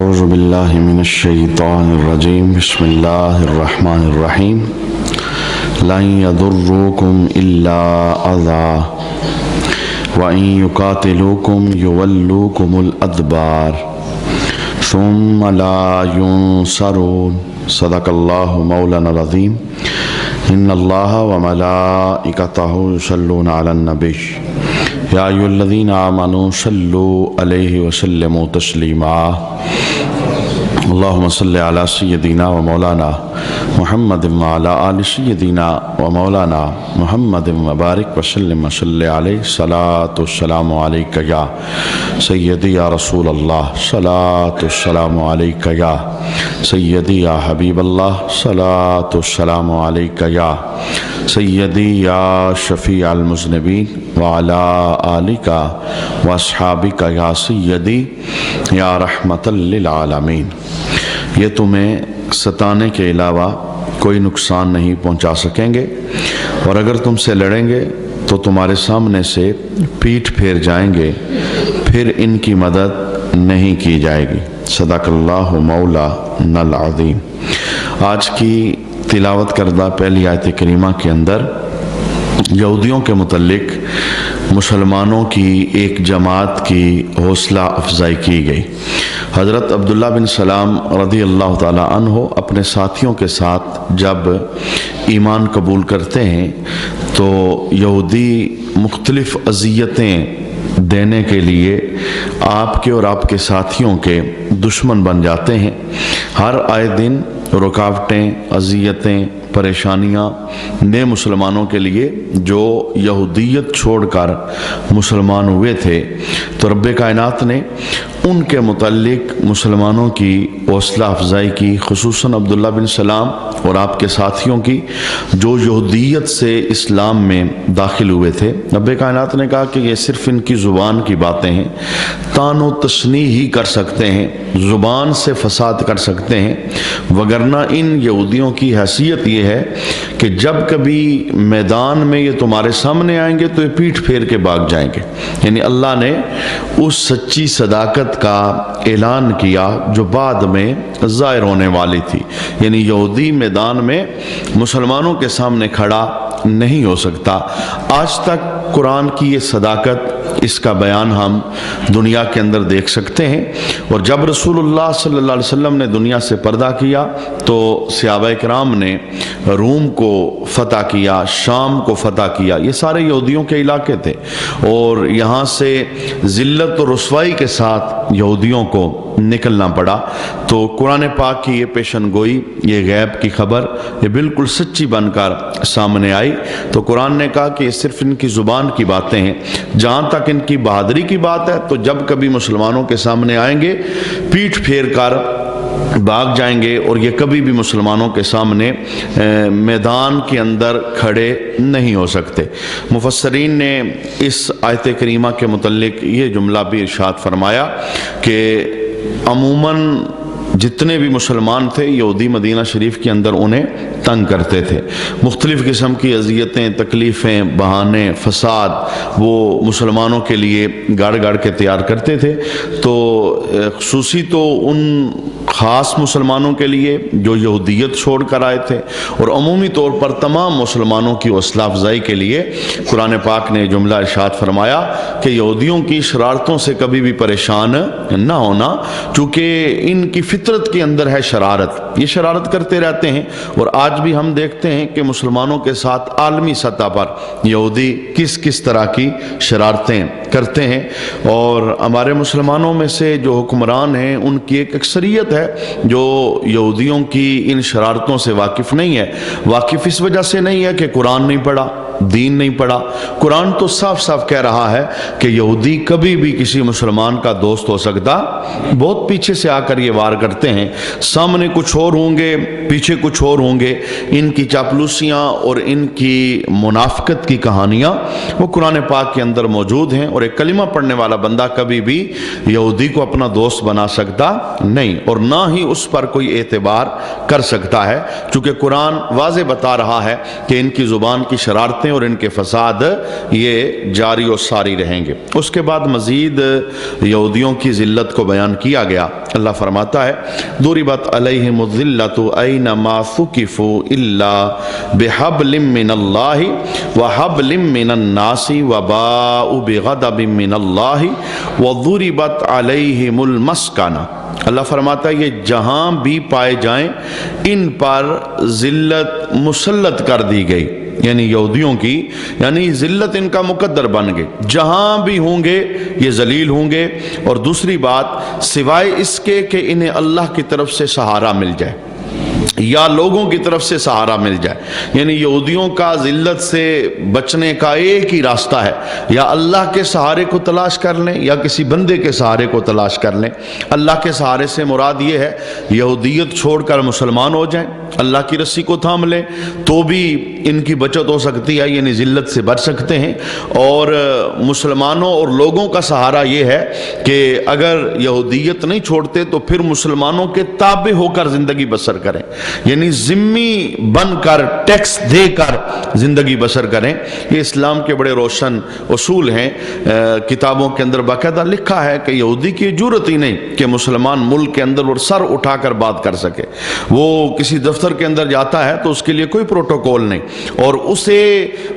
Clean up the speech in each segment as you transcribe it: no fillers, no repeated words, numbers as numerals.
أعوذ بالله من الشيطان الرجيم بسم الله الرحمن الرحيم لن يضروكم إلا أذى وإن يقاتلوكم يولوكم الأدبار ثم لا ينصرون صدق الله مولانا العظيم إن الله وملائكته يصلون على النبي يا أيها الذين آمنوا صلوا عليه وسلموا تسليما اللهم صل على سيدنا ومولانا محمد وعلى آل سيدنا ومولانا محمد وبارك وسلم وصل عليه صلاة والسلام عليك يا سيدي يا رسول الله صلاة والسلام عليك يا سيدي يا حبيب الله صلاة والسلام عليك يا سيدي يا شفيع المذنبين وعلى آلك واصحابك يا سيدي یا رحمت للعالمین۔ یہ تمہیں ستانے کے علاوہ کوئی نقصان نہیں پہنچا سکیں گے، اور اگر تم سے لڑیں گے تو تمہارے سامنے سے پیٹھ پھیر جائیں گے، پھر ان کی مدد نہیں کی جائے گی۔ صدق اللہ مولانا العظیم۔ آج کی تلاوت کردہ پہلی آیت کریمہ کے اندر یہودیوں کے متعلق مسلمانوں کی ایک جماعت کی حوصلہ افزائی کی گئی۔ حضرت عبداللہ بن سلام رضی اللہ تعالی عنہ اپنے ساتھیوں کے ساتھ جب ایمان قبول کرتے ہیں تو یہودی مختلف اذیتیں دینے کے لیے آپ کے اور آپ کے ساتھیوں کے دشمن بن جاتے ہیں۔ ہر آئے دن رکاوٹیں، اذیتیں، پریشانیاں نئے مسلمانوں کے لیے جو یہودیت چھوڑ کر مسلمان ہوئے تھے، تو رب کائنات نے ان کے متعلق مسلمانوں کی حوصلہ افزائی کی، خصوصاً عبداللہ بن سلام اور آپ کے ساتھیوں کی جو یہودیت سے اسلام میں داخل ہوئے تھے۔ رب کائنات نے کہا کہ یہ صرف ان کی زبان کی باتیں ہیں، تان و تشنیع ہی کر سکتے ہیں، زبان سے فساد کر سکتے ہیں، وگرنہ ان یہودیوں کی حیثیت یہ ہے کہ جب کبھی میدان میں یہ تمہارے سامنے آئیں گے تو یہ پیٹھ پھیر کے بھاگ جائیں گے۔ یعنی اللہ نے اس سچی صداقت کا اعلان کیا جو بعد میں ظاہر ہونے والی تھی، یعنی یہودی میدان میں مسلمانوں کے سامنے کھڑا نہیں ہو سکتا۔ آج تک قرآن کی یہ صداقت، اس کا بیان ہم دنیا کے اندر دیکھ سکتے ہیں، اور جب رسول اللہ صلی اللہ علیہ وسلم نے دنیا سے پردہ کیا تو صحابہ کرام نے روم کو فتح کیا، شام کو فتح کیا، یہ سارے یہودیوں کے علاقے تھے، اور یہاں سے ذلت و رسوائی کے ساتھ یہودیوں کو نکلنا پڑا۔ تو قرآن پاک کی یہ پیشن گوئی، یہ غیب کی خبر، یہ بالکل سچی بن کر سامنے آئی۔ تو قرآن نے کہا کہ یہ صرف ان کی زبان کی باتیں ہیں، جہاں تک ان کی بہادری کی بات ہے تو جب کبھی مسلمانوں کے سامنے آئیں گے پیٹھ پھیر کر بھاگ جائیں گے، اور یہ کبھی بھی مسلمانوں کے سامنے میدان کے اندر کھڑے نہیں ہو سکتے۔ مفسرین نے اس آیت کریمہ کے متعلق یہ جملہ بھی ارشاد فرمایا کہ عموماً جتنے بھی مسلمان تھے یہودی مدینہ شریف کے اندر انہیں تنگ کرتے تھے، مختلف قسم کی اذیتیں، تکلیفیں، بہانے، فساد وہ مسلمانوں کے لیے گاڑ گاڑ کے تیار کرتے تھے۔ تو خصوصی تو ان خاص مسلمانوں کے لیے جو یہودیت چھوڑ کر آئے تھے، اور عمومی طور پر تمام مسلمانوں کی حوصلہ افزائی کے لیے قرآن پاک نے جملہ ارشاد فرمایا کہ یہودیوں کی شرارتوں سے کبھی بھی پریشان نہ ہونا، چونکہ ان کی فطرت کے اندر ہے شرارت، یہ شرارت کرتے رہتے ہیں۔ اور آج بھی ہم دیکھتے ہیں کہ مسلمانوں کے ساتھ عالمی سطح پر یہودی کس کس طرح کی شرارتیں کرتے ہیں، اور ہمارے مسلمانوں میں سے جو حکمران ہیں ان کی ایک اکثریت ہے جو یہودیوں کی ان شرارتوں سے واقف نہیں ہے۔ واقف اس وجہ سے نہیں ہے کہ قرآن نہیں پڑھا، دین نہیں پڑھا۔ قرآن تو صاف صاف کہہ رہا ہے کہ یہودی کبھی بھی کسی مسلمان کا دوست ہو سکتا، بہت پیچھے سے آ کر یہ وار کرتے ہیں، سامنے کچھ اور ہوں گے، پیچھے کچھ اور ہوں گے۔ ان کی چاپلوسیاں اور ان کی منافقت کی کہانیاں وہ قرآن پاک کے اندر موجود ہیں، اور ایک کلمہ پڑھنے والا بندہ کبھی بھی یہودی کو اپنا دوست بنا سکتا نہیں، اور نہ ہی اس پر کوئی اعتبار کر سکتا ہے، چونکہ قرآن واضح بتا رہا ہے کہ ان کی زبان کی شرارتیں باتیں اور ان کے فساد یہ جاری و ساری رہیں گے۔ اس کے بعد مزید یہودیوں کی ذلت کو بیان کیا گیا۔ اللہ فرماتا ہے ضربت علیہم الذلۃ اینما ثقفوا الا بحبل من اللہ وحبل من الناس وباءوا بغضب من اللہ وضربت علیہم المسکنہ۔ اللہ فرماتا ہے یہ جہاں بھی پائے جائیں ان پر ذلت مسلط کر دی گئی، یعنی یہودیوں کی، یعنی ذلت ان کا مقدر بن گئی، جہاں بھی ہوں گے یہ ذلیل ہوں گے۔ اور دوسری بات سوائے اس کے کہ انہیں اللہ کی طرف سے سہارا مل جائے یا لوگوں کی طرف سے سہارا مل جائے، یعنی یہودیوں کا ذلت سے بچنے کا ایک ہی راستہ ہے، یا اللہ کے سہارے کو تلاش کر لیں یا کسی بندے کے سہارے کو تلاش کر لیں۔ اللہ کے سہارے سے مراد یہ ہے یہودیت چھوڑ کر مسلمان ہو جائیں، اللہ کی رسی کو تھام لیں تو بھی ان کی بچت ہو سکتی ہے، یعنی ذلت سے بچ سکتے ہیں۔ اور مسلمانوں اور لوگوں کا سہارا یہ ہے کہ اگر یہودیت نہیں چھوڑتے تو پھر مسلمانوں کے تابع ہو کر زندگی بسر کریں، یعنی ذمی بن کر ٹیکس دے کر زندگی بسر کریں۔ یہ اسلام کے بڑے روشن اصول ہیں، کتابوں کے اندر باقاعدہ لکھا ہے کہ یہودی کی جرت ہی نہیں کہ مسلمان ملک کے اندر اور سر اٹھا کر بات کر سکے، وہ کسی دفتر کے اندر جاتا ہے تو اس کے لیے کوئی پروٹوکول نہیں، اور اسے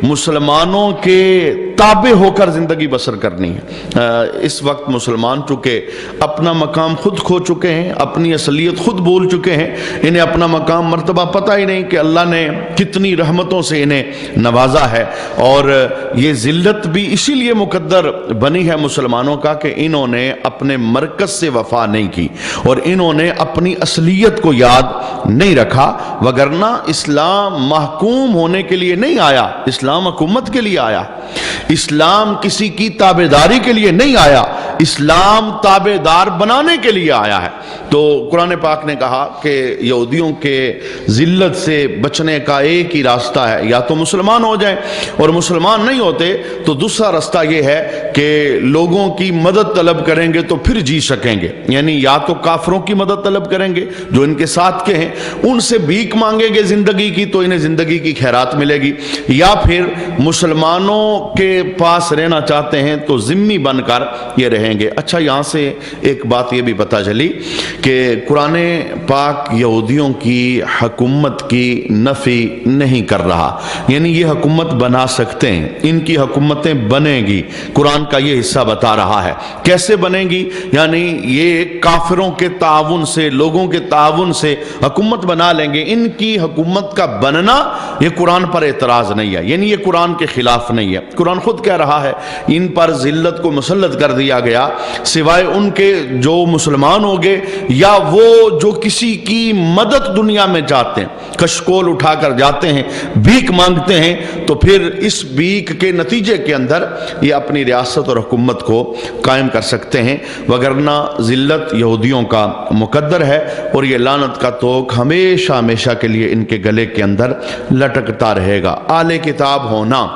مسلمانوں کے تابع ہو کر زندگی بسر کرنی ہے۔ اس وقت مسلمان چونکہ اپنا مقام خود کھو چکے ہیں، اپنی اصلیت خود بول چکے ہیں، انہیں اپنا مقام مرتبہ پتہ ہی نہیں کہ اللہ نے کتنی رحمتوں سے انہیں نوازا ہے۔ اور یہ ذلت بھی اسی لیے مقدر بنی ہے مسلمانوں کا کہ انہوں نے اپنے مرکز سے وفا نہیں کی اور انہوں نے اپنی اصلیت کو یاد نہیں رکھا، وگرنہ اسلام محکوم ہونے کے لیے نہیں آیا، اسلام حکومت کے لیے آیا، اسلام کسی کی تابعداری کے لیے نہیں آیا، اسلام تابعدار بنانے کے لیے آیا ہے۔ تو قرآن پاک نے کہا کہ یہودیوں کے ذلت سے بچنے کا ایک ہی راستہ ہے، یا تو مسلمان ہو جائیں، اور مسلمان نہیں ہوتے تو دوسرا راستہ یہ ہے کہ لوگوں کی مدد طلب کریں گے تو پھر جی سکیں گے، یعنی یا تو کافروں کی مدد طلب کریں گے جو ان کے ساتھ کے ہیں، ان سے بھیک مانگیں گے زندگی کی تو انہیں زندگی کی خیرات ملے گی، یا پھر مسلمانوں کے پاس رہنا چاہتے ہیں تو ذمی بن کر یہ رہیں گے۔ اچھا، یہاں سے ایک بات یہ بھی پتہ چلی کہ قرآن پاک یہودیوں کی حکومت کی نفی نہیں کر رہا، یعنی یہ حکومت بنا سکتے ہیں، ان کی حکومتیں بنیں گی، قرآن کا یہ حصہ بتا رہا ہے۔ کیسے بنیں گی؟ یعنی یہ کافروں کے تعاون سے، لوگوں کے تعاون سے حکومت بنا لیں گے۔ ان کی حکومت کا بننا یہ قرآن پر اعتراض نہیں ہے، یعنی یہ قرآن کے خلاف نہیں ہے۔ قرآن خود کہہ رہا ہے ان پر ذلت کو مسلط کر دیا گیا سوائے ان کے جو مسلمان ہو گئے یا وہ جو کسی کی مدد دنیا میں چاہتے ہیں، کشکول اٹھا کر جاتے ہیں، بھیک مانگتے ہیں، تو پھر اس بھیک کے نتیجے کے اندر یہ اپنی ریاست اور حکومت کو قائم کر سکتے ہیں، وگرنہ ذلت یہودیوں کا مقدر ہے اور یہ لعنت کا توق ہمیشہ ہمیشہ کے لیے ان کے گلے کے اندر لٹکتا رہے گا۔ اہل کتاب ہونا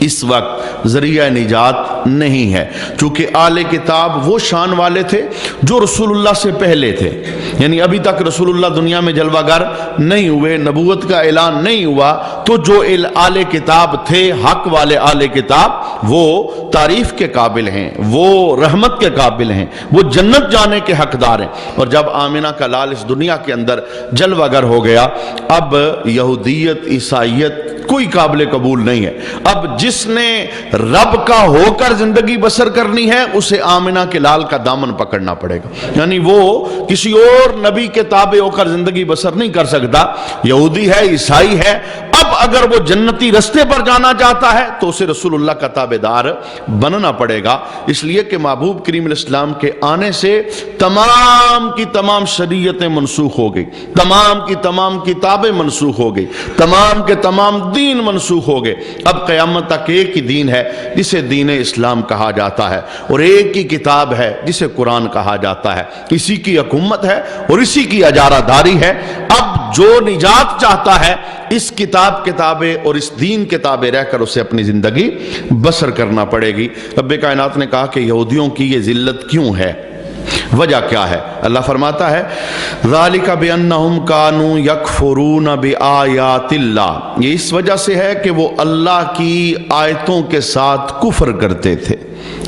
اس وقت ذریعہ نجات نہیں ہے، چونکہ اہل کتاب وہ شان والے تھے جو رسول اللہ سے پہلے تھے، یعنی ابھی تک رسول اللہ دنیا میں جلوہ گر نہیں ہوئے، نبوت کا اعلان نہیں ہوا، تو جو اہل کتاب تھے، حق والے اہل کتاب، وہ تعریف کے قابل ہیں، وہ رحمت کے قابل ہیں، وہ جنت جانے کے حقدار ہیں۔ اور جب آمنہ کا لال اس دنیا کے اندر جلوہ گر ہو گیا، اب یہودیت، عیسائیت کوئی قابل قبول نہیں ہے۔ اب جس نے رب کا ہو کر زندگی بسر کرنی ہے اسے آمنہ کے لال کا دامن پکڑنا پڑے گا، یعنی وہ کسی اور نبی کے تابع ہو کر زندگی بسر نہیں کر سکتا، یہودی ہے، عیسائی ہے۔ اب اگر وہ جنتی رستے پر جانا چاہتا ہے تو اسے رسول اللہ کا تابع دار بننا پڑے گا، اس لیے کہ محبوب کریم علیہ السلام کے آنے سے تمام کی تمام شریعتیں منسوخ ہو گئی، تمام کی تمام کتابیں منسوخ ہو گئی، تمام کے تمام دین منسوخ ہو گئے۔ اب قیامت تک ایک ہی دین ہے جسے دین اسلام کہا جاتا ہے، اور ایک ہی کتاب ہے جسے قرآن کہا جاتا ہے، اسی کی حکومت ہے اور اسی کی اجارہ داری ہے۔ اب جو نجات چاہتا ہے اس کتابیں اور اس دین کتابیں رہ کر اسے اپنی زندگی بسر کرنا پڑے گی۔ رب کائنات نے کہا کہ یہودیوں کی یہ ذلت کیوں ہے؟ وجہ کیا ہے؟ اللہ فرماتا ہے ذالک بانہم کانوا یکفرون بآیات اللہ، یہ اس وجہ سے ہے کہ وہ اللہ کی آیتوں کے ساتھ کفر کرتے تھے،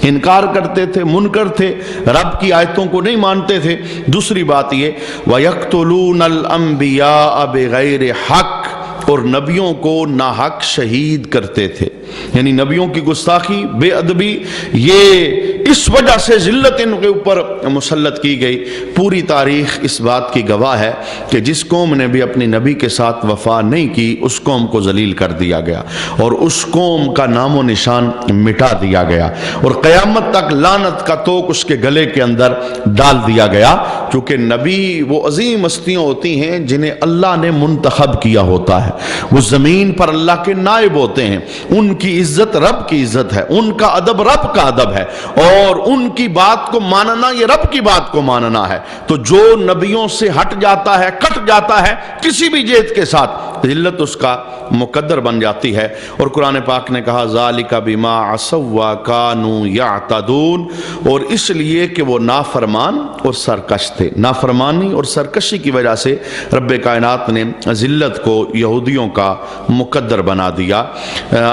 انکار کرتے تھے، منکر تھے، رب کی آیتوں کو نہیں مانتے تھے۔ دوسری بات یہ وَيَقْتُلُونَ الْأَنْبِيَاءَ بِغَيْرِ حق، اور نبیوں کو ناحق شہید کرتے تھے، یعنی نبیوں کی گستاخی، بے ادبی، یہ اس وجہ سے ذلت ان کے اوپر مسلط کی گئی۔ پوری تاریخ اس بات کی گواہ ہے کہ جس قوم نے بھی اپنی نبی کے ساتھ وفا نہیں کی اس قوم کو ذلیل کر دیا گیا اور اس قوم کا نام و نشان مٹا دیا گیا، اور قیامت تک لعنت کا توق اس کے گلے کے اندر ڈال دیا گیا، کیونکہ نبی وہ عظیم ہستیاں ہوتی ہیں جنہیں اللہ نے منتخب کیا ہوتا ہے، وہ زمین پر اللہ کے نائب ہوتے ہیں، ان کی عزت رب کی عزت ہے، ان کا ادب رب کا ادب ہے، اور ان کی بات کو ماننا یہ رب کی بات کو ماننا ہے۔ تو جو نبیوں سے ہٹ جاتا ہے، کٹ جاتا ہے کسی بھی جیت کے ساتھ، ذلت اس کا مقدر بن جاتی ہے۔ اور قرآن پاک نے کہا ذالک بما عصوا وکانوا یعتدون، اور اس لیے کہ وہ نافرمان اور سرکش تھے، نافرمانی اور سرکشی کی وجہ سے رب کائنات نے ذلت کو یہودیوں کا مقدر بنا دیا۔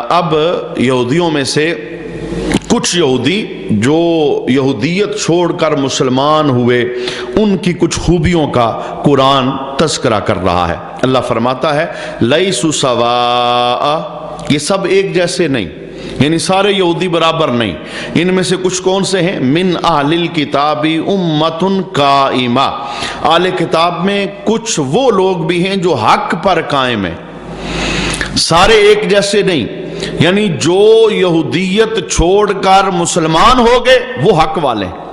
اب یہودیوں میں سے کچھ یہودی جو یہودیت چھوڑ کر مسلمان ہوئے، ان کی کچھ خوبیوں کا قرآن تذکرہ کر رہا ہے۔ اللہ فرماتا ہے لیسوا سواء، یہ سب ایک جیسے نہیں، یعنی سارے یہودی برابر نہیں، ان میں سے کچھ کون سے ہیں؟ من اہل الکتاب امۃ قائمہ، اہل کتاب میں کچھ وہ لوگ بھی ہیں جو حق پر قائم ہیں، سارے ایک جیسے نہیں، یعنی جو یہودیت چھوڑ کر مسلمان ہو گئے وہ حق والے ہیں،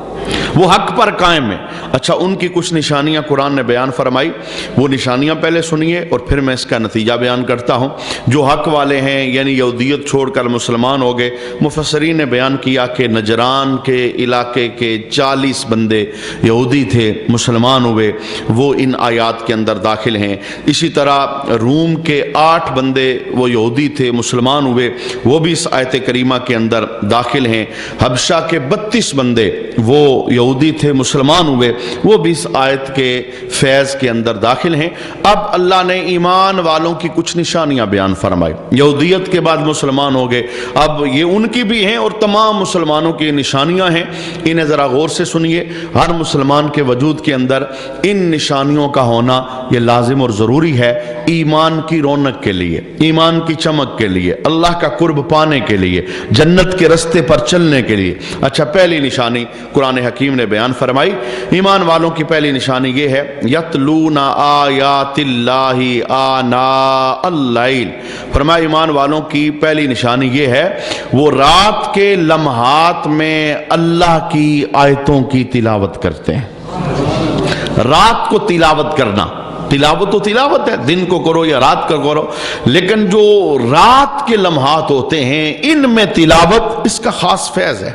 وہ حق پر قائم ہیں۔ اچھا، ان کی کچھ نشانیاں قرآن نے بیان فرمائی، وہ نشانیاں پہلے سنیے اور پھر میں اس کا نتیجہ بیان کرتا ہوں۔ جو حق والے ہیں یعنی یہودیت چھوڑ کر مسلمان ہو گئے، مفسرین نے بیان کیا کہ نجران کے علاقے کے 40 بندے یہودی تھے، مسلمان ہوئے، وہ ان آیات کے اندر داخل ہیں۔ اسی طرح روم کے 8 بندے وہ یہودی تھے، مسلمان ہوئے، وہ بھی اس آیت کریمہ کے اندر داخل ہیں۔ حبشہ کے 32 بندے وہ یہودی تھے، مسلمان ہوئے، وہ بھی اس آیت کے فیض کے اندر داخل ہیں۔ اب اللہ نے ایمان والوں کی کچھ نشانیاں بیان فرمائی، یہودیت کے بعد مسلمان ہو گئے، اب یہ ان کی بھی ہیں اور تمام مسلمانوں کی نشانیاں ہیں، انہیں ذرا غور سے سنیے۔ ہر مسلمان کے وجود کے اندر ان نشانیوں کا ہونا یہ لازم اور ضروری ہے، ایمان کی رونق کے لیے، ایمان کی چمک کے لیے، اللہ کا قرب پانے کے لیے، جنت کے رستے پر چلنے کے لیے۔ اچھا، پہلی نشانی قرآن حکیم نے بیان فرمائی، ایمان والوں کی پہلی نشانی یہ ہے یتلون آیات اللہ آناء اللیل، فرمایا ایمان والوں کی پہلی نشانی یہ ہے وہ رات کے لمحات میں اللہ کی آیتوں کی تلاوت کرتے ہیں۔ رات کو تلاوت کرنا، تلاوت تو تلاوت ہے، دن کو کرو یا رات کو کرو، لیکن جو رات کے لمحات ہوتے ہیں ان میں تلاوت، اس کا خاص فیض ہے۔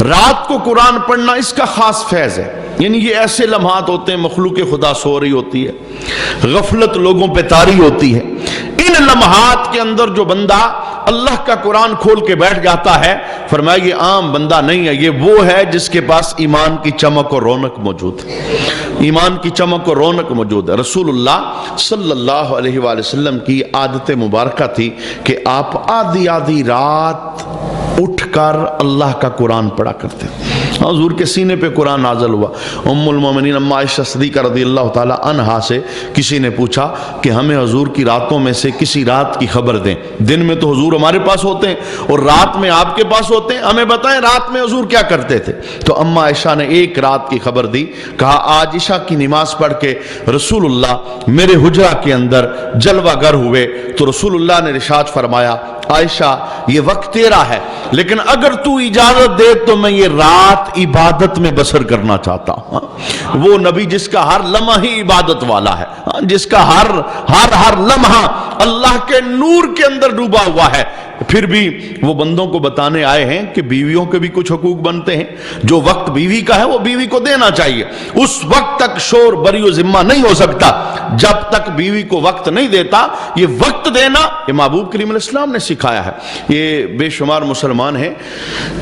رات کو قرآن پڑھنا اس کا خاص فیض ہے، یعنی یہ ایسے لمحات ہوتے ہیں مخلوق خدا سو رہی ہوتی ہے، غفلت لوگوں پہ طاری ہوتی ہے، ان لمحات کے اندر جو بندہ اللہ کا قرآن کھول کے بیٹھ جاتا ہے، فرمایا یہ عام بندہ نہیں ہے، یہ وہ ہے جس کے پاس ایمان کی چمک اور رونق موجود ہے، ایمان کی چمک اور رونق موجود ہے۔ رسول اللہ صلی اللہ علیہ وآلہ وسلم کی عادت مبارکہ تھی کہ آپ آدھی آدھی رات اٹھ کر اللہ کا قرآن پڑھا کرتے تھے۔ حضور کے سینے پہ قرآن نازل ہوا۔ ام المومنین اما عائشہ صدیقہ رضی اللہ تعالی عنہا سے کسی نے پوچھا کہ ہمیں حضور کی راتوں میں سے کسی رات کی خبر دیں، دن میں تو حضور ہمارے پاس ہوتے ہیں اور رات میں آپ کے پاس ہوتے ہیں، ہمیں بتائیں رات میں حضور کیا کرتے تھے۔ تو اما عائشہ نے ایک رات کی خبر دی، کہا آج عشاء کی نماز پڑھ کے رسول اللہ میرے حجرہ کے اندر جلوہ گر ہوئے، تو رسول اللہ نے ارشاد فرمایا عائشہ یہ وقت تیرا ہے، لیکن اگر تو اجازت دے تو میں یہ رات عبادت میں بسر کرنا چاہتا ہوں۔ وہ نبی جس کا ہر لمحہ ہی عبادت والا ہے، جس کا ہر لمحہ اللہ کے نور کے اندر ڈوبا ہوا ہے، پھر بھی وہ بندوں کو بتانے آئے ہیں کہ بیویوں کے بھی کچھ حقوق بنتے ہیں. جو وقت بیوی کا ہے وہ بیوی کو دینا چاہیے. اس وقت تک شور بری و ذمہ نہیں ہو سکتا جب تک بیوی کو وقت نہیں دیتا. یہ وقت دینا یہ محبوب کریم علیہ السلام نے سکھایا ہے. یہ بے شمار مسلمان ہیں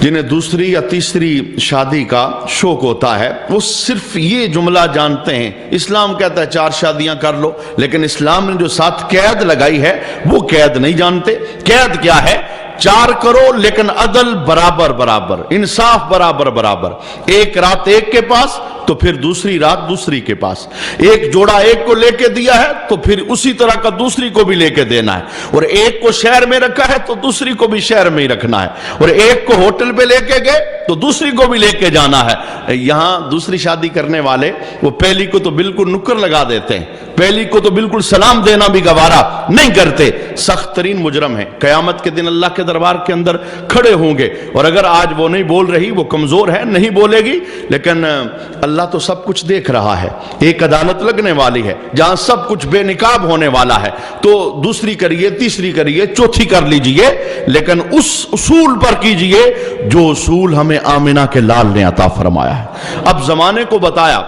جنہیں دوسری یا تیسری شادی کا شوق ہوتا ہے. وہ صرف یہ جملہ جانتے ہیں اسلام کہتا ہے 4 شادیاں کر لو، لیکن اسلام نے جو ساتھ قید لگائی ہے وہ قید نہیں جانتے. قید کیا ہے؟ 4 کرو لیکن عدل برابر برابر، انصاف برابر برابر. ایک رات ایک کے پاس تو پھر دوسری رات دوسری کے پاس. ایک جوڑا ایک کو لے کے دیا ہے تو پھر اسی طرح کا دوسری کو بھی لے کے دینا ہے. اور ایک کو شہر میں رکھا ہے تو دوسری کو بھی شہر میں ہی رکھنا ہے. اور ایک کو ہوٹل پہ لے کے گئے تو دوسری کو بھی لے کے جانا ہے. یہاں دوسری شادی کرنے والے وہ پہلی کو تو بالکل نکر لگا دیتے ہیں، پہلی کو تو بالکل سلام دینا بھی گوارا نہیں کرتے. سخت ترین مجرم ہیں. قیامت کے دن اللہ کے دربار کے اندر کھڑے ہوں گے. اور اگر آج وہ نہیں بول رہی، وہ کمزور ہے، نہیں بولے گی، لیکن اللہ تو سب کچھ دیکھ رہا ہے. ایک عدالت لگنے والی ہے جہاں سب کچھ بے نقاب ہونے والا ہے. تو دوسری کریے، تیسری کریے، چوتھی کر لیجئے، لیکن اس اصول پر کیجئے جو اصول ہمیں آمنہ کے لال نے عطا فرمایا ہے. اب زمانے کو بتایا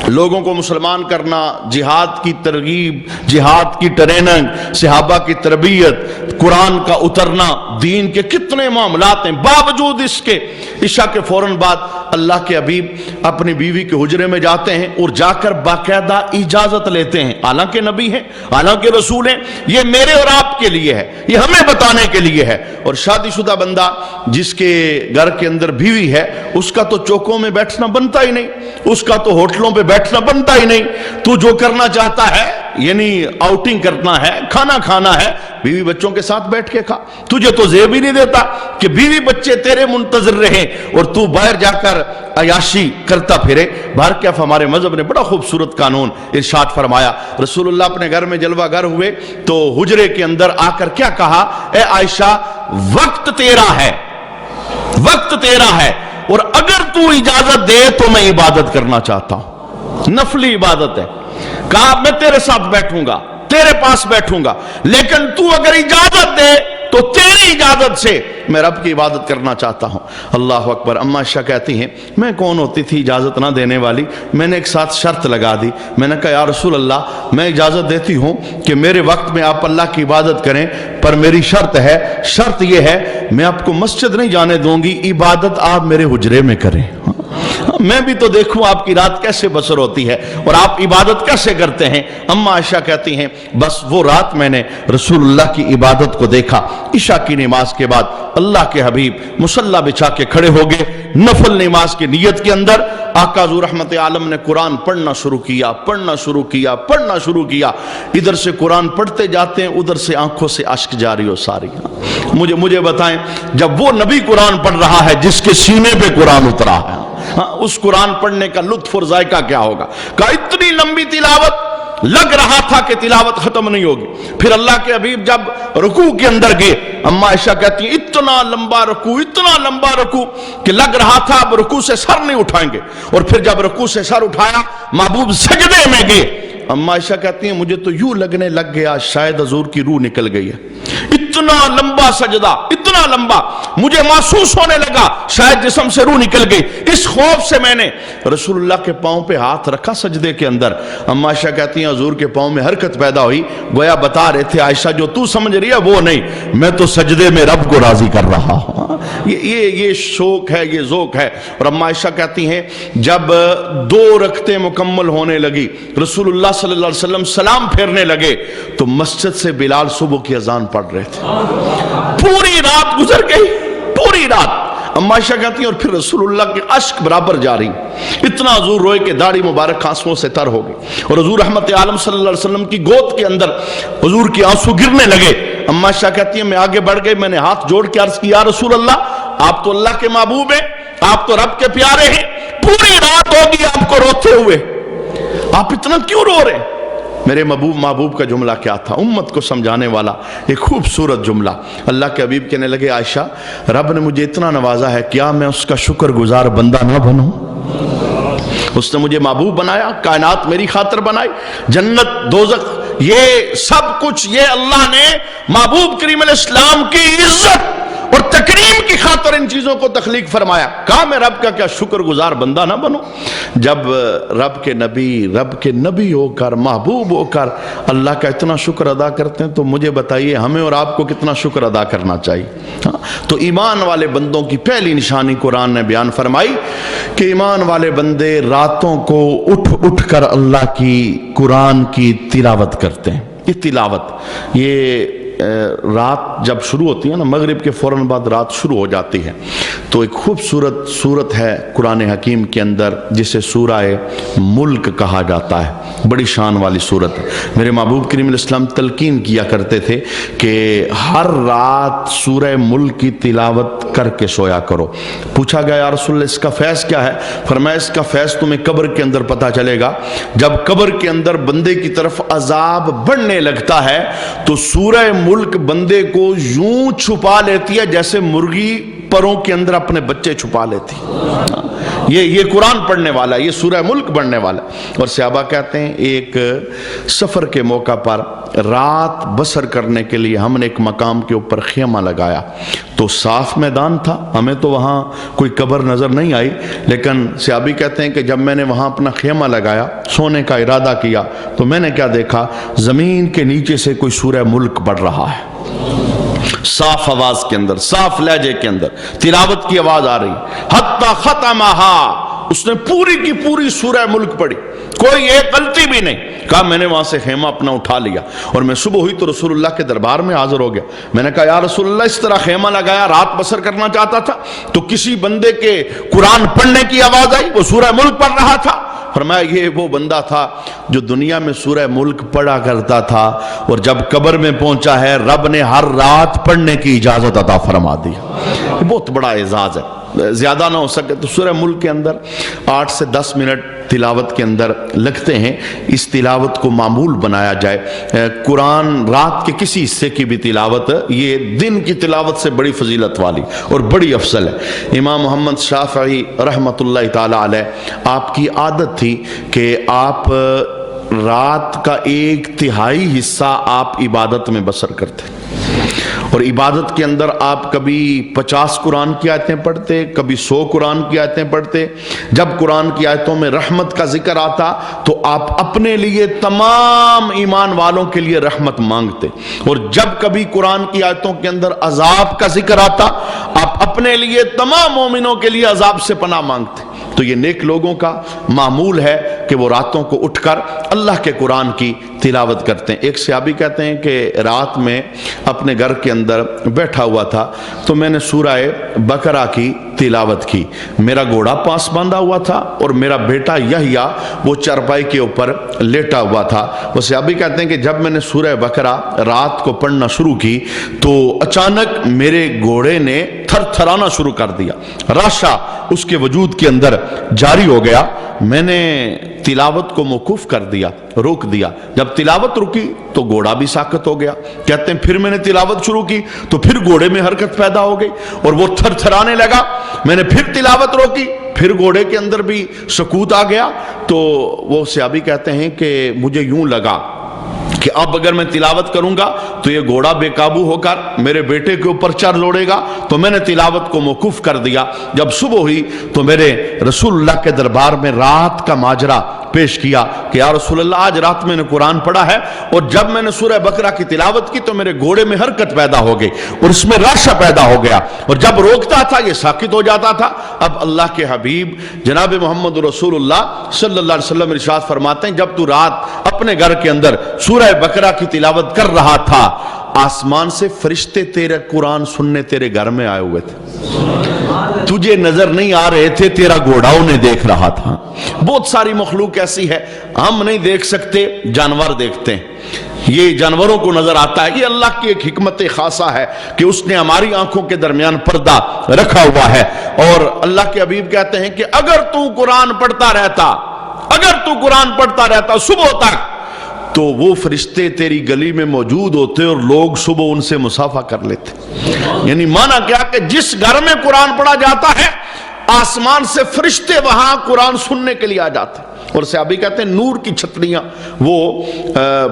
لوگوں کو مسلمان کرنا، جہاد کی ترغیب، جہاد کی ٹریننگ، صحابہ کی تربیت، قرآن کا اترنا، دین کے کتنے معاملات ہیں. باوجود اس کے عشاء کے فوراً بعد اللہ کے حبیب اپنی بیوی کے حجرے میں جاتے ہیں اور جا کر باقاعدہ اجازت لیتے ہیں. حالانکہ نبی ہیں، حالانکہ رسول ہیں. یہ میرے اور آپ کے لیے ہے، یہ ہمیں بتانے کے لیے ہے. اور شادی شدہ بندہ جس کے گھر کے اندر بیوی ہے، اس کا تو چوکوں میں بیٹھنا بنتا ہی نہیں، اس کا تو ہوٹلوں پہ بیٹھنا بنتا ہی نہیں. تو جو کرنا چاہتا ہے یعنی آؤٹنگ کرنا ہے، کھانا کھانا ہے، بیوی بچوں کے ساتھ بیٹھ کے کھا. تجھے تو زیب ہی نہیں دیتا کہ بیوی بچے تیرے منتظر رہیں اور تو باہر جا کر عیاشی کرتا پھرے. باہر کیا ہمارے مذہب نے بڑا خوبصورت قانون ارشاد فرمایا. رسول اللہ اپنے گھر میں جلوہ گر ہوئے تو حجرے کے اندر آ کر کیا کہا؟ اے عائشہ، وقت تیرا ہے، وقت تیرا ہے، اور اگر تو اجازت دے تو میں عبادت کرنا چاہتا ہوں. نفلی عبادت ہے. کہا میں تیرے ساتھ بیٹھوں گا، تیرے پاس بیٹھوں گا، لیکن تو اگر اجازت دے تو تیری اجازت سے میں رب کی عبادت کرنا چاہتا ہوں. اللہ اکبر. اما عائشہ کہتی ہیں میں کون ہوتی تھی اجازت نہ دینے والی؟ میں نے ایک ساتھ شرط لگا دی. میں نے کہا یا رسول اللہ، میں اجازت دیتی ہوں کہ میرے وقت میں آپ اللہ کی عبادت کریں، پر میری شرط ہے، شرط یہ ہے میں آپ کو مسجد نہیں جانے دوں گی، عبادت آپ میرے حجرے میں کریں. میں بھی تو دیکھوں آپ کی رات کیسے بسر ہوتی ہے اور آپ عبادت کیسے کرتے ہیں. اما عائشہ کہتی ہیں بس وہ رات میں نے رسول اللہ کی عبادت کو دیکھا. عشاء کی نماز کے بعد اللہ کے حبیب مصلی بچھا کے کھڑے ہو گئے. نفل نماز کی نیت کے اندر آقا حضور رحمت عالم نے قرآن پڑھنا شروع کیا، پڑھنا شروع کیا، پڑھنا شروع کیا. ادھر سے قرآن پڑھتے جاتے ہیں، ادھر سے آنکھوں سے اشک جاری ہو ساری. مجھے بتائیں جب وہ نبی قرآن پڑھ رہا ہے جس کے سینے پہ قرآن اترا ہے، اس قرآن پڑھنے کا لطف اور ذائقہ کیا ہوگا؟ کہ اتنی لمبی تلاوت، لگ رہا تھا کہ تلاوت ختم نہیں ہوگی. پھر اللہ کے حبیب جب رکوع کے اندر گئے، اما عائشہ کہتی ہیں اتنا لمبا رکوع، اتنا لمبا رکوع کہ لگ رہا تھا اب رکوع سے سر نہیں اٹھائیں گے. اور پھر جب رکوع سے سر اٹھایا محبوب سجدے میں گئے. اما عائشہ کہتی ہیں مجھے تو یوں لگنے لگ گیا شاید حضور کی روح نکل گئی ہے. اتنا لمبا سجدہ، اتنا لمبا، مجھے محسوس ہونے لگا شاید جسم سے روح نکل گئی. اس خوف سے میں نے رسول اللہ کے پاؤں پہ ہاتھ رکھا سجدے کے اندر. اما عائشہ کہتی ہیں حضور کے پاؤں میں حرکت پیدا ہوئی، گویا بتا رہے تھے عائشہ جو تو سمجھ رہی ہے وہ نہیں، میں تو سجدے میں رب کو راضی کر رہا ہوں. یہ شوق ہے، یہ ذوق ہے. اور اما عائشہ کہتی ہیں جب 2 رکعتیں مکمل ہونے لگی، رسول اللہ صلی اللہ علیہ وسلم سلام پھیرنے لگے تو مسجد سے بلال صبح کی اذان پڑھ رہے تھے. پوری رات گزر گئی، پوری رات. اما عائشہ کہتی ہیں اور پھر رسول اللہ کے اشک برابر جاری. اتنا حضور روئے کہ داڑھی مبارک آنسوؤں سے تر ہو گئی. اور حضور رحمت عالم صلی اللہ علیہ وسلم کی گود کے اندر حضور کے آنسو گرنے لگے. اما عائشہ کہتی ہیں میں آگے بڑھ گئی، میں نے ہاتھ جوڑ کے عرض کیا رسول اللہ آپ تو اللہ کے محبوب ہیں، آپ تو رب کے پیارے ہیں، پوری رات ہوگی آپ کو روتے ہوئے، آپ اتنا کیوں رو رہے ہیں؟ میرے محبوب کا جملہ کیا تھا؟ امت کو سمجھانے والا ایک خوبصورت جملہ. اللہ کے حبیب کہنے لگے عائشہ رب نے مجھے اتنا نوازا ہے، کیا میں اس کا شکر گزار بندہ نہ بنوں؟ اس نے مجھے محبوب بنایا، کائنات میری خاطر بنائی، جنت دوزخ یہ سب کچھ یہ اللہ نے محبوب کریم علیہ السلام کی عزت اور تکریم کی خاطر ان چیزوں کو تخلیق فرمایا. کہا میں رب کا کیا شکر گزار بندہ نہ بنوں؟ جب رب کے نبی ہو کر محبوب ہو کر اللہ کا اتنا شکر ادا کرتے ہیں تو مجھے بتائیے ہمیں اور آپ کو کتنا شکر ادا کرنا چاہیے. تو ایمان والے بندوں کی پہلی نشانی قرآن نے بیان فرمائی کہ ایمان والے بندے راتوں کو اٹھ کر اللہ کی قرآن کی تلاوت کرتے ہیں. یہ تلاوت یہ رات جب شروع ہوتی ہے نا، مغرب کے فوراً بعد رات شروع ہو جاتی ہے، تو ایک خوبصورت صورت ہے قرآن حکیم کے اندر جسے سورہ ملک کہا جاتا ہے. بڑی شان والی صورت ہے. میرے محبوب کریم علیہ السلام تلقین کیا کرتے تھے کہ ہر رات سورہ ملک کی تلاوت کر کے سویا کرو. پوچھا گیا یا رسول اللہ اس کا فیض کیا ہے؟ فرمایا اس کا فیض تمہیں قبر کے اندر پتہ چلے گا. جب قبر کے اندر بندے کی طرف عذاب بڑھنے لگتا ہے تو سورہ ملک بندے کو یوں چھپا لیتی ہے جیسے مرغی پروں کے اندر اپنے بچے چھپا لیتی. یہ قرآن پڑھنے والا ہے، یہ سورہ ملک بڑھنے والا. اور صحابہ کہتے ہیں ایک سفر کے موقع پر رات بسر کرنے کے لیے ہم نے ایک مقام کے اوپر خیمہ لگایا تو صاف میدان تھا، ہمیں تو وہاں کوئی قبر نظر نہیں آئی، لیکن صحابی کہتے ہیں کہ جب میں نے وہاں اپنا خیمہ لگایا سونے کا ارادہ کیا تو میں نے کیا دیکھا، زمین کے نیچے سے کوئی سورہ ملک پڑھ رہا ہے، صاف آواز کے اندر، صاف لہجے کے اندر تلاوت کی آواز آ رہی. حتی ختمہا، اس نے پوری کی پوری سورہ ملک پڑھی، کوئی ایک غلطی بھی نہیں. کہا میں نے وہاں سے خیمہ اپنا اٹھا لیا اور میں صبح ہوئی تو رسول اللہ کے دربار میں حاضر ہو گیا. میں نے کہا یا رسول اللہ اس طرح خیمہ لگایا، رات بسر کرنا چاہتا تھا تو کسی بندے کے قرآن پڑھنے کی آواز آئی، وہ سورہ ملک پڑھ رہا تھا. فرمایا یہ وہ بندہ تھا جو دنیا میں سورہ ملک پڑھا کرتا تھا اور جب قبر میں پہنچا ہے رب نے ہر رات پڑھنے کی اجازت عطا فرما دی. یہ بہت بڑا اعزاز ہے. زیادہ نہ ہو سکے تو سورہ ملک کے اندر 8 سے 10 منٹ تلاوت کے اندر لگتے ہیں. اس تلاوت کو معمول بنایا جائے. قرآن رات کے کسی حصے کی بھی تلاوت یہ دن کی تلاوت سے بڑی فضیلت والی اور بڑی افضل ہے. امام محمد شافعی رحمۃ اللہ تعالی علیہ آپ کی عادت تھی کہ آپ رات کا 1/3 حصہ آپ عبادت میں بسر کرتے اور عبادت کے اندر آپ کبھی 50 قرآن کی آیتیں پڑھتے، کبھی 100 قرآن کی آیتیں پڑھتے. جب قرآن کی آیتوں میں رحمت کا ذکر آتا تو آپ اپنے لیے تمام ایمان والوں کے لیے رحمت مانگتے، اور جب کبھی قرآن کی آیتوں کے اندر عذاب کا ذکر آتا آپ اپنے لیے تمام مومنوں کے لیے عذاب سے پناہ مانگتے. تو یہ نیک لوگوں کا معمول ہے کہ وہ راتوں کو اٹھ کر اللہ کے قرآن کی تلاوت کرتے ہیں. ایک صحابی کہتے ہیں کہ رات میں اپنے گھر کے اندر بیٹھا ہوا تھا تو میں نے سورہ بقرہ کی تلاوت کی. میرا گھوڑا پاس باندھا ہوا تھا اور میرا بیٹا یحییٰ وہ چارپائی کے اوپر لیٹا ہوا تھا. وہ صحابی کہتے ہیں کہ جب میں نے سورہ بقرہ رات کو پڑھنا شروع کی تو اچانک میرے گھوڑے نے تھر تھرانا شروع کر دیا، راشا اس کے وجود کے اندر جاری ہو گیا. میں نے تلاوت کو موقوف کر دیا، روک دیا. جب تلاوت رکی تو گھوڑا بھی ساکت ہو گیا. کہتے ہیں پھر میں نے تلاوت شروع کی تو پھر گھوڑے میں حرکت پیدا ہو گئی اور وہ تھر تھرانے لگا. میں نے پھر تلاوت روکی، پھر گھوڑے کے اندر بھی سکوت آ گیا. تو وہ صحابی کہتے ہیں کہ مجھے یوں لگا کہ اب اگر میں تلاوت کروں گا تو یہ گھوڑا بے قابو ہو کر میرے بیٹے کے اوپر چڑھ لوڑے گا. تو میں نے تلاوت کو موقوف کر دیا. جب صبح ہوئی تو میرے رسول اللہ کے دربار میں رات کا ماجرا پیش کیا کہ یا رسول اللہ آج رات میں نے قرآن پڑھا ہے اور جب میں نے سورہ بقرہ کی تلاوت کی تو میرے گھوڑے میں حرکت پیدا ہو گئی اور اس میں راشا پیدا ہو گیا اور جب روکتا تھا یہ ساکت ہو جاتا تھا. اب اللہ کے حبیب جناب محمد رسول اللہ صلی اللہ علیہ وسلم ارشاد فرماتے ہیں جب تو رات اپنے گھر کے اندر سورہ بقرہ کی تلاوت کر رہا تھا آسمان سے فرشتے تیرے قرآن سننے تیرے گھر میں آئے ہوئے تھے، تجھے نظر نہیں آ رہے تھے، تیرا گھوڑا انہیں دیکھ رہا تھا. بہت ساری مخلوق ایسی ہے ہم نہیں دیکھ سکتے، جانور دیکھتے ہیں، یہ جانوروں کو نظر آتا ہے. یہ اللہ کی ایک حکمت خاصہ ہے کہ اس نے ہماری آنکھوں کے درمیان پردہ رکھا ہوا ہے. اور اللہ کے حبیب کہتے ہیں کہ اگر تو قرآن پڑھتا رہتا صبح تک تو وہ فرشتے تیری گلی میں موجود ہوتے اور لوگ صبح ان سے مصافحہ کر لیتے. یعنی مانا کیا کہ جس گھر میں قرآن پڑھا جاتا ہے آسمان سے فرشتے وہاں قرآن سننے کے لیے آ جاتے. اور صحابی کہتے ہیں نور کی چھتریاں وہ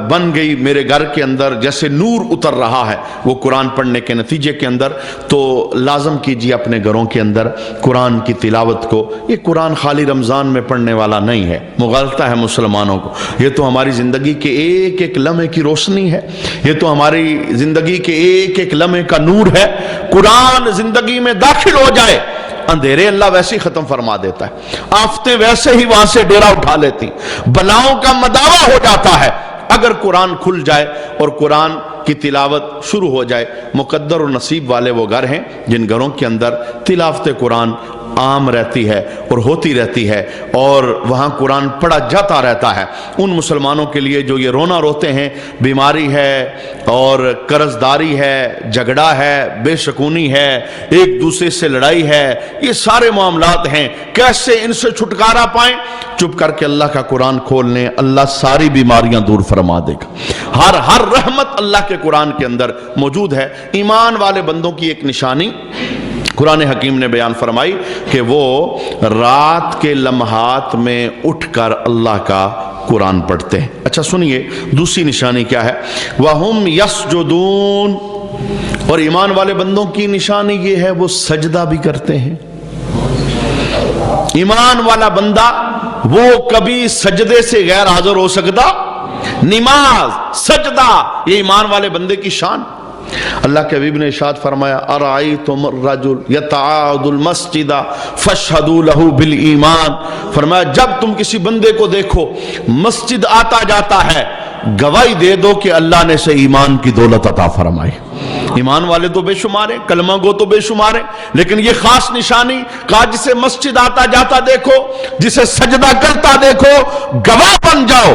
بن گئی میرے گھر کے اندر، جیسے نور اتر رہا ہے وہ قرآن پڑھنے کے نتیجے کے اندر۔ تو لازم کیجیے اپنے گھروں کے اندر قرآن کی تلاوت کو۔ یہ قرآن خالی رمضان میں پڑھنے والا نہیں ہے، مغالطہ ہے مسلمانوں کو۔ یہ تو ہماری زندگی کے ایک ایک لمحے کی روشنی ہے، یہ تو ہماری زندگی کے ایک ایک لمحے کا نور ہے۔ قرآن زندگی میں داخل ہو جائے، اندھیرے اللہ ویسے ہی ختم فرما دیتا ہے، آفتیں ویسے ہی وہاں سے ڈیرا اٹھا لیتی، بلاؤں کا مداوع ہو جاتا ہے اگر قرآن کھل جائے اور قرآن کی تلاوت شروع ہو جائے۔ مقدر و نصیب والے وہ گھر ہیں جن گھروں کے اندر تلاوت قرآن عام رہتی ہے اور ہوتی رہتی ہے اور وہاں قرآن پڑھا جاتا رہتا ہے۔ ان مسلمانوں کے لیے جو یہ رونا روتے ہیں، بیماری ہے اور قرض داری ہے، جھگڑا ہے، بے سکونی ہے، ایک دوسرے سے لڑائی ہے، یہ سارے معاملات ہیں، کیسے ان سے چھٹکارا پائیں؟ چپ کر کے اللہ کا قرآن کھول لیں، اللہ ساری بیماریاں دور فرما دے گا۔ ہر رحمت اللہ کے قرآن کے اندر موجود ہے۔ ایمان والے بندوں کی ایک نشانی قرآن حکیم نے بیان فرمائی کہ وہ رات کے لمحات میں اٹھ کر اللہ کا قرآن پڑھتے ہیں۔ اچھا سنیے دوسری نشانی کیا ہے؟ وَهُمْ يَسْجُدُونَ، اور ایمان والے بندوں کی نشانی یہ ہے وہ سجدہ بھی کرتے ہیں۔ ایمان والا بندہ وہ کبھی سجدے سے غیر حاضر ہو سکتا؟ نماز، سجدہ، یہ ایمان والے بندے کی شان۔ اللہ کے حبیب نے ارشاد فرمایا ارائیتم الرجل یتعاہد المسجد فاشہدوا لہ بالایمان، فرمایا جب تم کسی بندے کو دیکھو مسجد آتا جاتا ہے گواہی دے دو کہ اللہ نے اسے ایمان کی دولت عطا فرمائی۔ ایمان والے تو بے شمار ہیں، کلمہ گو تو بے شمار ہیں، لیکن یہ خاص نشانی کہا جسے مسجد آتا جاتا دیکھو، جسے سجدہ کرتا دیکھو، گواہ بن جاؤ۔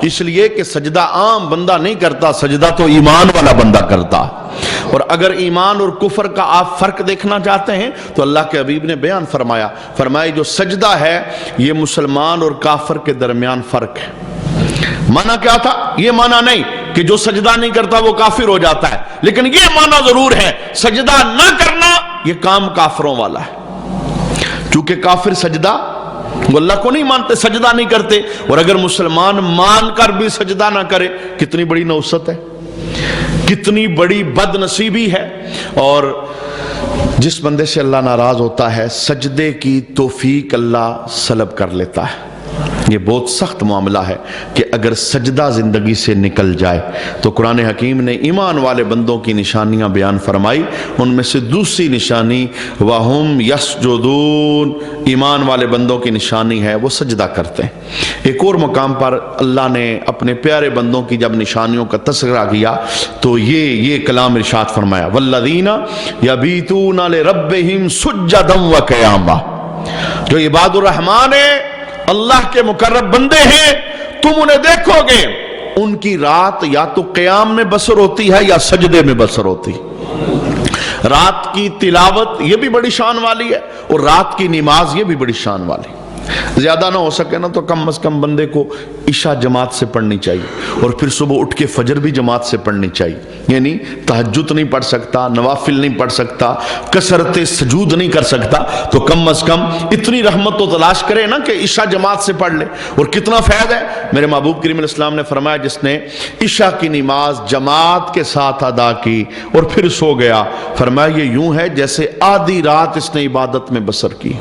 اس لیے کہ سجدہ عام بندہ نہیں کرتا، سجدہ تو ایمان والا بندہ کرتا۔ اور اگر ایمان اور کفر کا آپ فرق دیکھنا چاہتے ہیں تو اللہ کے حبیب نے بیان فرمایا جو سجدہ ہے یہ مسلمان اور کافر کے درمیان فرق ہے۔ معنی کیا تھا؟ یہ معنی نہیں کہ جو سجدہ نہیں کرتا وہ کافر ہو جاتا ہے، لیکن یہ معنی ضرور ہے سجدہ نہ کرنا یہ کام کافروں والا ہے، چونکہ کافر سجدہ وہ اللہ کو نہیں مانتے، سجدہ نہیں کرتے، اور اگر مسلمان مان کر بھی سجدہ نہ کرے کتنی بڑی نوست ہے، کتنی بڑی بد نصیبی ہے۔ اور جس بندے سے اللہ ناراض ہوتا ہے سجدے کی توفیق اللہ سلب کر لیتا ہے۔ یہ بہت سخت معاملہ ہے کہ اگر سجدہ زندگی سے نکل جائے تو قرآن حکیم نے ایمان والے بندوں کی نشانیاں بیان فرمائی، ان میں سے دوسری نشانی وَهُمْ يَسْجُدُونَ، ایمان والے بندوں کی نشانی ہے وہ سجدہ کرتے ہیں۔ ایک اور مقام پر اللہ نے اپنے پیارے بندوں کی جب نشانیوں کا تذکرہ کیا تو یہ کلام ارشاد فرمایا وَالَّذِينَ يَبِيتُونَ لِرَبِّهِمْ سُجَّدًا وَقِيَامًا، جو عباد الرحمن ہیں، اللہ کے مقرب بندے ہیں، تم انہیں دیکھو گے ان کی رات یا تو قیام میں بسر ہوتی ہے یا سجدے میں بسر ہوتی۔ رات کی تلاوت یہ بھی بڑی شان والی ہے اور رات کی نماز یہ بھی بڑی شان والی۔ زیادہ نہ ہو سکے نا تو کم از کم بندے کو عشاء جماعت سے پڑھنی چاہیے اور پھر صبح اٹھ کے فجر بھی جماعت سے پڑھنی چاہیے، یعنی تہجد نہیں پڑھ سکتا، نوافل نہیں پڑھ سکتا، کثرت سجود نہیں کر سکتا تو کم از کم اتنی رحمت تو تلاش کرے نا کہ عشاء جماعت سے پڑھ لے۔ اور کتنا فائدہ ہے، میرے محبوب کریم علیہ السلام نے فرمایا جس نے عشاء کی نماز جماعت کے ساتھ ادا کی اور پھر سو گیا، فرمایا یہ یوں ہے جیسے آدھی رات اس نے عبادت میں بسر کی۔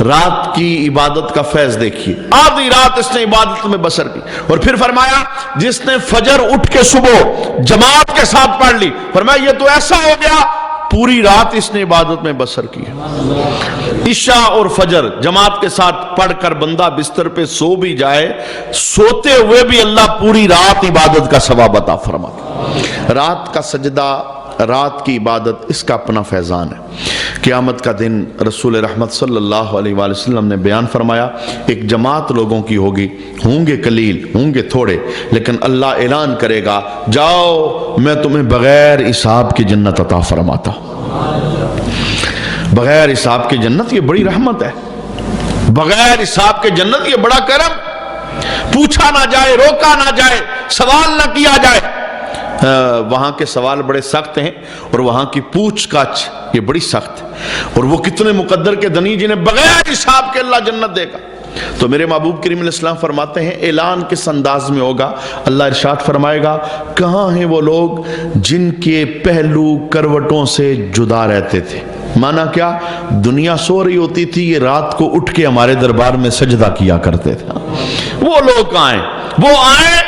رات کی عبادت کا فیض دیکھیے، آدھی رات اس نے عبادت میں بسر کی۔ اور پھر فرمایا جس نے فجر اٹھ کے صبح جماعت کے ساتھ پڑھ لی، فرمایا یہ تو ایسا ہو گیا پوری رات اس نے عبادت میں بسر کی۔ عشاء اور فجر جماعت کے ساتھ پڑھ کر بندہ بستر پہ سو بھی جائے، سوتے ہوئے بھی اللہ پوری رات عبادت کا ثواب عطا فرماتا۔ رات کا سجدہ، رات کی عبادت، اس کا اپنا فیضان ہے۔ قیامت کا دن رسول رحمت صلی اللہ علیہ وآلہ وسلم نے بیان فرمایا ایک جماعت لوگوں کی ہوگی، ہوں گے قلیل، ہوں گے تھوڑے، لیکن اللہ اعلان کرے گا جاؤ میں تمہیں بغیر حساب کی جنت عطا فرماتا ہوں۔ بغیر حساب کی جنت یہ بڑی رحمت ہے، بغیر حساب کے جنت یہ بڑا کرم، پوچھا نہ جائے، روکا نہ جائے، سوال نہ کیا جائے۔ وہاں کے سوال بڑے سخت ہیں اور وہاں کی پوچھ گچھ یہ بڑی سخت ہے، اور وہ کتنے مقدر کے دنی جنہیں بغیر حساب کے اللہ جنت دے گا۔ تو میرے محبوب کریم علیہ السلام فرماتے ہیں اعلان کس انداز میں ہوگا؟ اللہ ارشاد فرمائے گا کہاں ہیں وہ لوگ جن کے پہلو کروٹوں سے جدا رہتے تھے؟ مانا کیا؟ دنیا سو رہی ہوتی تھی، یہ رات کو اٹھ کے ہمارے دربار میں سجدہ کیا کرتے تھے۔ وہ لوگ آئیں، وہ آئیں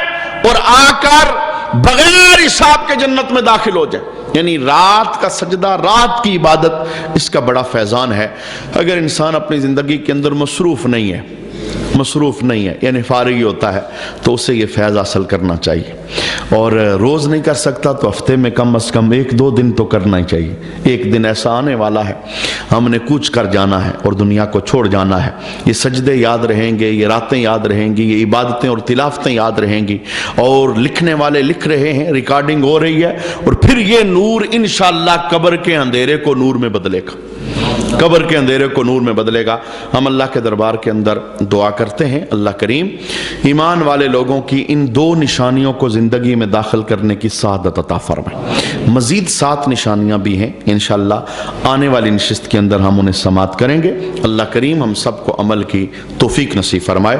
اور آ کر بغیر حساب کے جنت میں داخل ہو جائیں۔ یعنی رات کا سجدہ، رات کی عبادت، اس کا بڑا فیضان ہے۔ اگر انسان اپنی زندگی کے اندر مصروف نہیں ہے یعنی فارغ ہوتا ہے، تو اسے یہ فیض حاصل کرنا چاہیے۔ اور روز نہیں کر سکتا تو ہفتے میں کم از کم 1-2 دن تو کرنا ہی چاہیے۔ ایک دن ایسا آنے والا ہے ہم نے کوچ کر جانا ہے اور دنیا کو چھوڑ جانا ہے۔ یہ سجدے یاد رہیں گے، یہ راتیں یاد رہیں گی، یہ عبادتیں اور تلاوتیں یاد رہیں گی، اور لکھنے والے لکھ رہے ہیں، ریکارڈنگ ہو رہی ہے، اور پھر یہ نور انشاءاللہ قبر کے اندھیرے کو نور میں بدلے گا، قبر کے اندھیرے کو نور میں بدلے گا۔ ہم اللہ کے دربار کے اندر دعا کرتے ہیں اللہ کریم ایمان والے لوگوں کی ان 2 نشانیوں کو زندگی میں داخل کرنے کی سعادت عطا فرمائے۔ مزید 7 نشانیاں بھی ہیں، انشاءاللہ آنے والی نشست کے اندر ہم انہیں سماعت کریں گے۔ اللہ کریم ہم سب کو عمل کی توفیق نصیب فرمائے۔